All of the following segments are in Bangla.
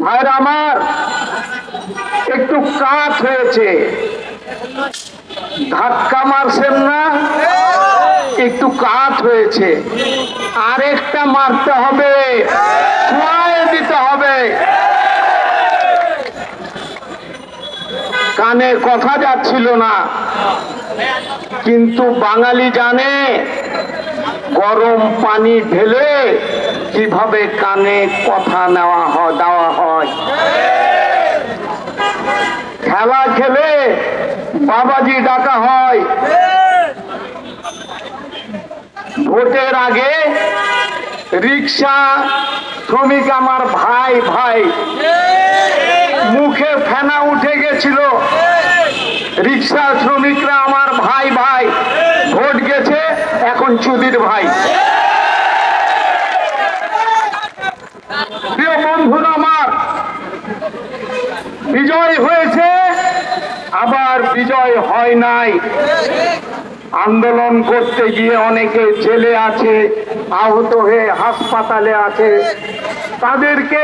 ভাইরা আমার, একটু কাজ হয়েছে, ধাক্কা মারছেন না, একটু কাজ হয়েছে, আরেকটা মারতে হবে, ছোঁয়ায় দিতে হবে। কানে কথা যাচ্ছিল না, কিন্তু বাঙালি জানে গরম পানি ঢেলে কিভাবে কানে কথা দেওয়া হয়। খেলা খেলে বাবাজি ডাকা হয়, ভোটের আগে রিক্সা শ্রমিক আমার ভাই ভাই, মুখে ফেনা উঠে গেছিল, রিক্সা শ্রমিকরা আমার ভাই ভাই, ভোট গেছে এখন চুদির ভাই। প্রিয় বন্ধুরা আমার, বিজয় হয়েছে, আবার বিজয় হয় নাই। আন্দোলন করতে গিয়ে অনেকে জেলে আছে, আহত হয়ে হাসপাতালে আছে, তাদেরকে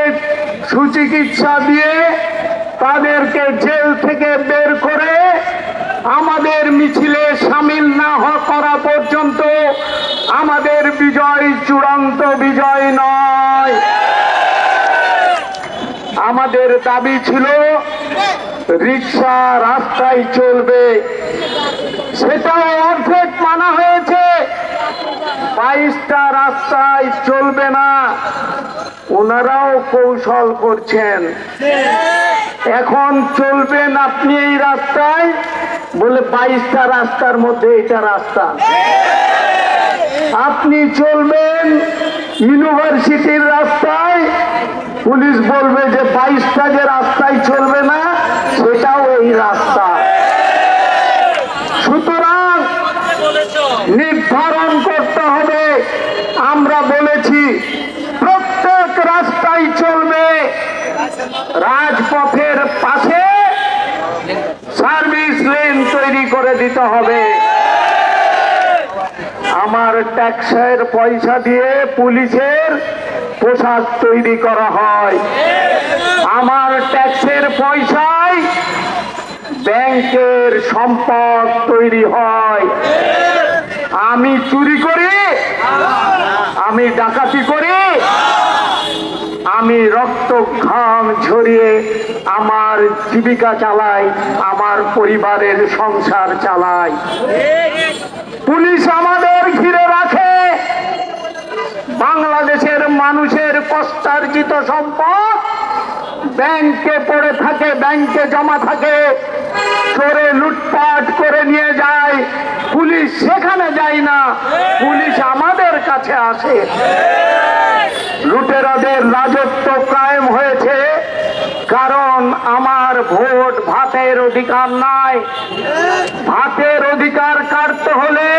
সুচিকিৎসা দিয়ে তাদেরকে জেল থেকে বের করে আমাদের মিছিলে সামিল না করা পর্যন্ত আমাদের বিজয় চূড়ান্ত বিজয় নয়। আমাদের দাবি ছিল রিক্সা রাস্তায় চলবে, সেটাও অর্ধেক মানা হয়েছে। 22টা রাস্তায় চলবে না, ওনারাও কৌশল করছেন। এখন চলবেন আপনি এই রাস্তায়, বলে 22টা রাস্তার মধ্যে এটা রাস্তা। আপনি চলবেন ইউনিভার্সিটির রাস্তায়, পুলিশ বলবে যে 22টা যে রাস্তায় চলবে না সেটাও এই রাস্তা। সুতরাং নির্ধারণ করতে হবে। আমরা বলেছি প্রত্যেক রাস্তায় চলবে, রাজপথের পাশে সার্ভিস লেন তৈরি করে দিতে হবে। আমার ট্যাক্সের পয়সা দিয়ে পুলিশের পোশাক তৈরি করা হয়, আমার ট্যাক্সের পয়সায় ব্যাংকের সম্পদ তৈরি হয়। আমি চুরি করি, আমি ডাকাতি করি, আমি রক্ত ঘাম ঝরিয়ে আমার জীবিকা চালাই, আমার পরিবারের সংসার চালাই। পুলিশ আমাদের ঘিরে রাখে, বাংলাদেশের মানুষের কষ্টার্জিত সম্পদ ব্যাংকে পড়ে থাকে, ব্যাংকে জমা থাকে, চোরে লুটপাট করে নিয়ে যায়। পুলিশ সেখানে যায় না, পুলিশ আমাদের কাছে আসে। লুটেরাদের রাজত্ব কায়েম হয়েছে, কারণ আমার ভোট ভাতের অধিকার নাই। ভাতের অধিকার কাটতে হলে,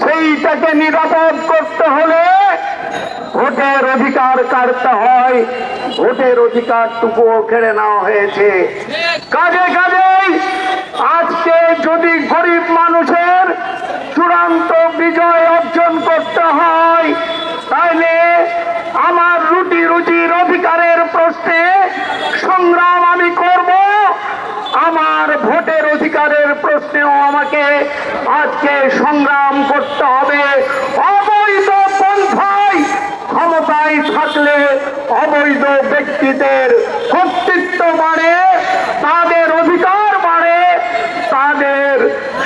সেইটাকে নিরাপদ করতে হলে ভোটের অধিকার কাটতে হয়। ভোটের অধিকারটুকুও কেড়ে নেওয়া হয়েছে। কাজে কাজেই আজকে যদি গরিব মানুষের চূড়ান্ত বিজয় অর্জন করতে হয়, তাহলে আমার রুটি রুজির অধিকারের প্রশ্নে সংগ্রাম আমি করব। আমার ভোটের অধিকারের প্রশ্নেও আমাকে আজকে সংগ্রাম করতে হবে। অবৈধ পন্থায় ক্ষমতায় থাকলে অবৈধ ব্যক্তিদের কর্তৃত্ব বাড়ে, তাদের অধিকার বাড়ে, তাদের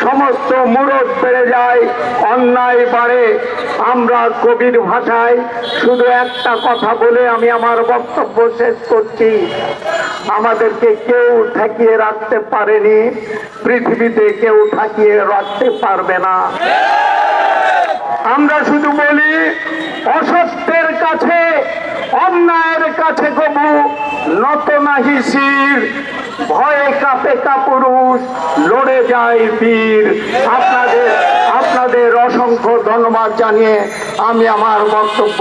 সমস্ত মুরত বেড়ে যায়, অন্যায় বাড়ে। আমরা কবির ভাষায় শুধু একটা কথা বলে আমি আমার বক্তব্য শেষ করছি। আমাদেরকে কেউ ঠেকিয়ে রাখতে পারেনি, পৃথিবীতে কেউ ঠেকিয়ে রাখতে পারবে না। আমরা শুধু বলি অসত্যের কাছে, অন্যায়ের কাছে কবু নত নাহি শির, ভয়ে কাঁপে কাপুরুষ, লড়ে যায় বীর। আপনাদের অসংখ্য ধন্যবাদ জানিয়ে আমি আমার বক্তব্য